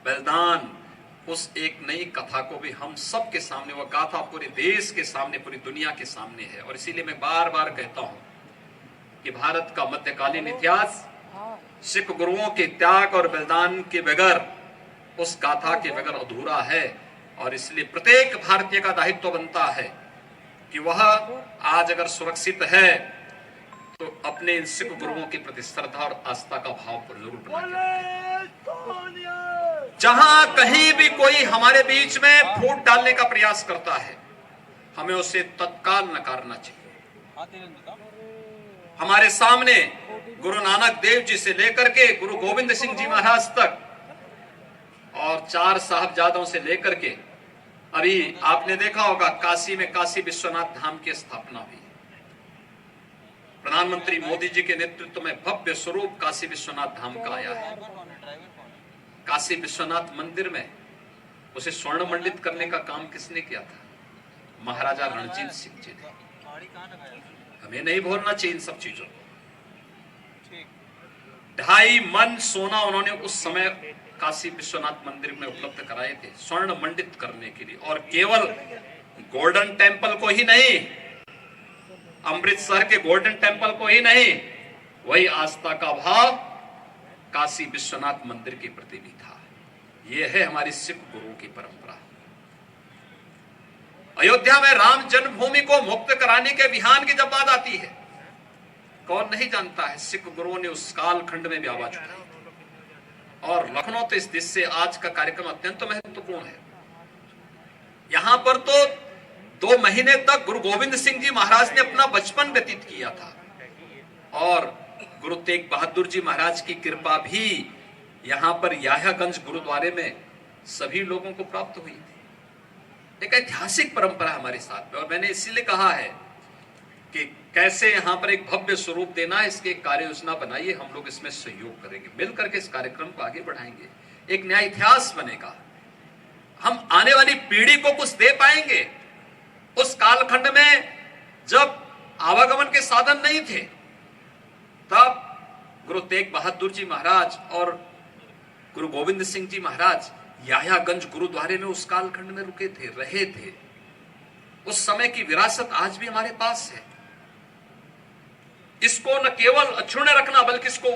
बलिदान, उस एक नई कथा को भी हम सब के सामने, वह गाथा पूरे देश के सामने, पूरी दुनिया के सामने है। और इसीलिए मैं बार बार कहता हूं कि भारत का मध्यकालीन इतिहास सिख गुरुओं के त्याग और बलिदान के बगैर, उस गाथा के बगैर अधूरा है। और इसलिए प्रत्येक भारतीय का दायित्व बनता है कि वह आज अगर सुरक्षित है तो अपने इन सिख गुरुओं के प्रति श्रद्धा और आस्था का भाव पर जरूर बना। जहां कहीं भी कोई हमारे बीच में फूट डालने का प्रयास करता है, हमें उसे तत्काल नकारना चाहिए। हमारे सामने गुरु नानक देव जी से लेकर के गुरु गोविंद सिंह जी महाराज तक और 4 साहबजादों से लेकर के अभी आपने देखा होगा काशी में काशी विश्वनाथ धाम की स्थापना हुई। प्रधानमंत्री मोदी जी के नेतृत्व में भव्य स्वरूप काशी विश्वनाथ धाम का आया है। काशी विश्वनाथ मंदिर में उसे स्वर्ण मंडित करने का काम किसने किया था? महाराजा रणजीत सिंह जी ने। हमें नहीं भूलना चाहिए इन सब चीजों को। 2.5 मन सोना उन्होंने उस समय काशी विश्वनाथ मंदिर में उपलब्ध कराए थे स्वर्ण मंडित करने के लिए। और केवल गोल्डन टेम्पल को ही नहीं, अमृतसर के गोल्डन टेम्पल को ही नहीं, वही आस्था का भाव काशी विश्वनाथ मंदिर के प्रति भी था। यह है हमारी सिख गुरुओं की परंपरा। अयोध्या में राम जन्मभूमि को मुक्त कराने के विहान की जब बात आती है, कौन नहीं जानता है सिख गुरुओं ने उस कालखंड में भी आवाज उठाई। और लखनऊ तो इस दिशा से आज का कार्यक्रम अत्यंत महत्वपूर्ण है। यहां पर तो 2 महीने तक गुरु गोविंद सिंह जी महाराज ने अपना बचपन व्यतीत किया था और गुरु तेग बहादुर जी महाराज की कृपा भी यहां पर याह्यागंज गुरुद्वारे में सभी लोगों को प्राप्त हुई थी। एक ऐतिहासिक परंपरा हमारे साथ में, और मैंने इसीलिए कहा है कि कैसे यहां पर एक भव्य स्वरूप देना है, इसकी कार्य योजना बनाइए। हम लोग इसमें सहयोग करेंगे, मिलकर के इस कार्यक्रम को आगे बढ़ाएंगे। एक नया इतिहास बनेगा, हम आने वाली पीढ़ी को कुछ दे पाएंगे। उस कालखंड में जब आवागमन के साधन नहीं थे, तब गुरु तेग बहादुर जी महाराज और गुरु गोविंद सिंह जी महाराज याह्यागंज गुरुद्वारे में उस कालखंड में रुके थे, रहे थे। उस समय की विरासत आज भी हमारे पास है। इसको न केवल अक्षुण्ण रखना, बल्कि इसको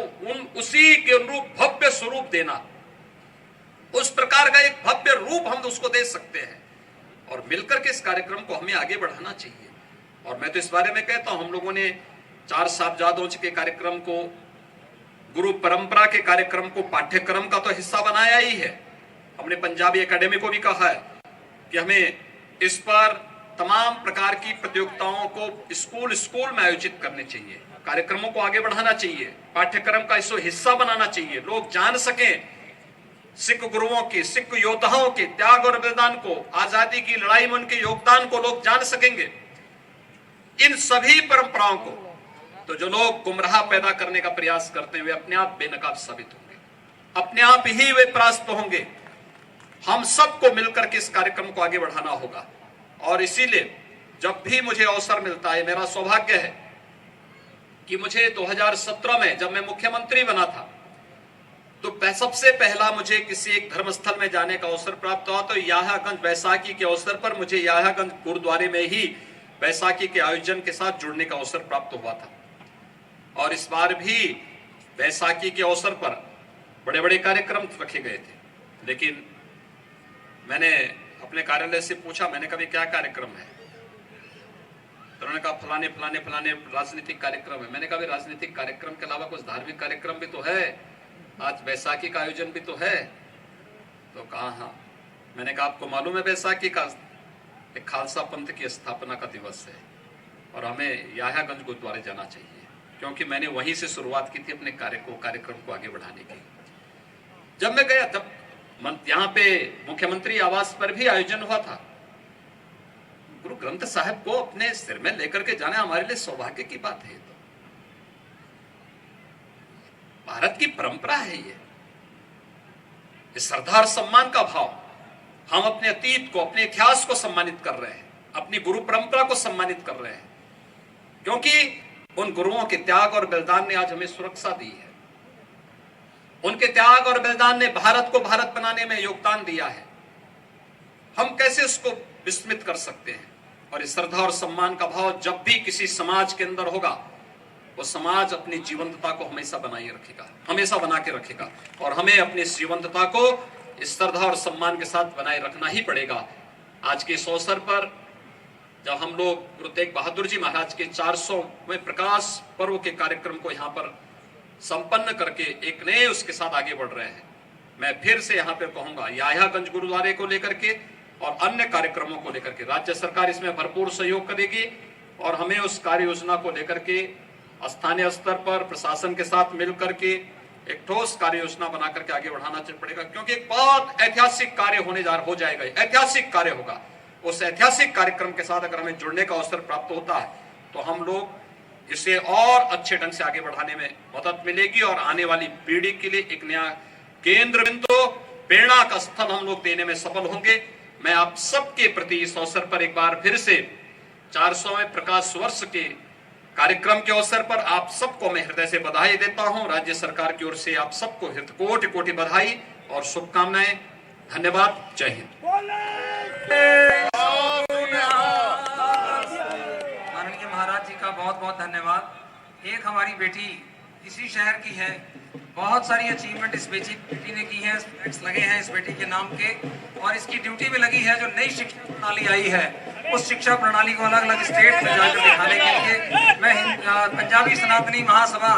उसी के अनुरूप भव्य स्वरूप देना, उस प्रकार का एक भव्य रूप हम उसको दे सकते हैं। और मिलकर के इस कार्यक्रम को हमें आगे बढ़ाना चाहिए। और मैं तो इस बारे में कहता हूं, हम लोगों ने 4 साहबजादों के कार्यक्रम को, गुरु परंपरा के कार्यक्रम को पाठ्यक्रम का तो हिस्सा बनाया ही है। हमने पंजाबी एकेडमी को भी कहा है कि हमें इस पर तमाम प्रकार की प्रतियोगिताओं को स्कूल में आयोजित करने चाहिए, कार्यक्रमों को आगे बढ़ाना चाहिए, पाठ्यक्रम का इसको हिस्सा बनाना चाहिए। लोग जान सकें सिख गुरुओं के, सिख योद्धाओं के त्याग और बलिदान को, आजादी की लड़ाई में उनके योगदान को लोग जान सकेंगे। इन सभी परंपराओं को तो जो लोग गुमराह पैदा करने का प्रयास करते हैं, वे अपने आप बेनकाब साबित होंगे, अपने आप ही वे परास्त होंगे। हम सबको मिलकर के इस कार्यक्रम को आगे बढ़ाना होगा। और इसीलिए जब भी मुझे अवसर मिलता है, मेरा सौभाग्य है कि मुझे 2017 में जब मैं मुख्यमंत्री बना था, तो सबसे पहला मुझे किसी एक धर्मस्थल में जाने का अवसर प्राप्त हुआ। तो याह्यागंज बैसाखी के अवसर पर मुझे याह्यागंज गुरुद्वारे में ही बैसाखी के आयोजन के साथ जुड़ने का अवसर प्राप्त हुआ था। और इस बार भी बैसाखी के अवसर पर बड़े बड़े कार्यक्रम रखे गए थे, लेकिन मैंने अपने कार्यालय से पूछा, मैंने कहा क्या कार्यक्रम है? तो उन्होंने कहा फलाने फलाने फलाने राजनीतिक कार्यक्रम है। मैंने कहा राजनीतिक कार्यक्रम के अलावा कुछ धार्मिक कार्यक्रम भी तो है, आज बैसाखी का आयोजन भी तो है। तो कहा हाँ। मैंने कहा आपको मालूम है बैसाखी का एक खालसा पंथ की स्थापना का दिवस है और हमें याह्यागंज गुरुद्वारे जाना चाहिए, क्योंकि मैंने वहीं से शुरुआत की थी अपने कार्यक्रम को आगे बढ़ाने की। जब मैं गया तब यहाँ पे मुख्यमंत्री आवास पर भी आयोजन हुआ था। गुरु ग्रंथ साहिब को अपने सिर में लेकर के जाना हमारे लिए सौभाग्य की बात है। तो भारत की परंपरा है ये श्रद्धा और सम्मान का भाव। हम अपने अतीत को, अपने इतिहास को सम्मानित कर रहे हैं, अपनी गुरु परंपरा को सम्मानित कर रहे हैं, क्योंकि उन गुरुओं के त्याग और बलिदान ने आज हमें सुरक्षा दी है। उनके त्याग और बलिदान ने भारत को भारत बनाने में योगदान दिया है। हम कैसे उसको विस्मृत कर सकते हैं? और इस श्रद्धा और सम्मान का भाव जब भी किसी समाज के अंदर होगा, वो समाज अपनी जीवंतता को हमेशा बनाए रखेगा, हमेशा बना के रखेगा। और हमें अपनी इस जीवंतता को इस श्रद्धा और सम्मान के साथ बनाए रखना ही पड़ेगा। आज के इस अवसर पर जब हम लोग गुरु तेग बहादुर जी महाराज के 400वें प्रकाश पर्व के कार्यक्रम को यहाँ पर संपन्न करके एक नए उसके साथ आगे बढ़ रहे हैं, मैं फिर से यहाँ पर कहूंगा, याह्यागंज गुरुद्वारे को लेकर के और अन्य कार्यक्रमों को लेकर के राज्य सरकार इसमें भरपूर सहयोग करेगी और हमें उस कार्य योजना को लेकर के स्थानीय स्तर पर प्रशासन के साथ मिलकर के एक ठोस कार्य योजना बना करके आगे बढ़ाना पड़ेगा, क्योंकि एक बहुत ऐतिहासिक कार्य हो जाएगा, ऐतिहासिक कार्य होगा। उस ऐतिहासिक कार्यक्रम के साथ अगर हमें जुड़ने का अवसर प्राप्त होता है तो हम लोग इसे और अच्छे ढंग से आगे बढ़ाने में मदद मिलेगी और आने वाली पीढ़ी के लिए एक नया केंद्र बिंदु, प्रेरणा का स्थल हम लोग देने में सफल होंगे। मैं आप सबके प्रति इस अवसर पर एक बार फिर से 400वें प्रकाश वर्ष के कार्यक्रम के अवसर पर आप सबको मैं हृदय से बधाई देता हूं। राज्य सरकार की ओर से आप सबको कोटि कोटि बधाई और शुभकामनाएं। धन्यवाद। जय हिंद। माननीय महाराज जी का बहुत बहुत धन्यवाद। एक हमारी बेटी इसी शहर की है, बहुत सारी अचीवमेंट इस बेटी ने की है, फ्लैग्स लगे हैं इस बेटी के नाम के, और इसकी ड्यूटी में लगी है जो नई शिक्षा प्रणाली आई है उस शिक्षा प्रणाली को अलग अलग स्टेट में जाकर दिखाने के लिए मैं पंजाबी सनातनी महासभा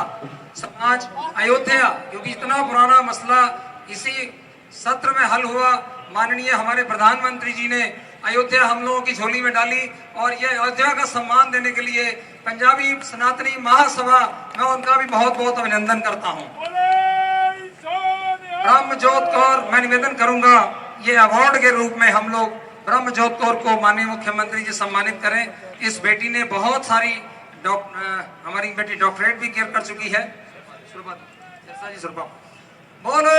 समाज अयोध्या, क्योंकि इतना पुराना मसला इसी सत्र में हल हुआ, माननीय हमारे प्रधानमंत्री जी ने अयोध्या हम लोगों की झोली में डाली और ये अयोध्या का सम्मान देने के लिए पंजाबी सनातनी महासभा, मैं उनका भी बहुत बहुत अभिनंदन करता हूं। ब्रह्मजोत कौर, मैं निवेदन करूंगा ये अवार्ड के रूप में हम लोग ब्रह्मजोत कौर को माननीय मुख्यमंत्री जी सम्मानित करें। इस बेटी ने बहुत सारी हमारी बेटी डॉक्टरेट भी कर चुकी है। बोलो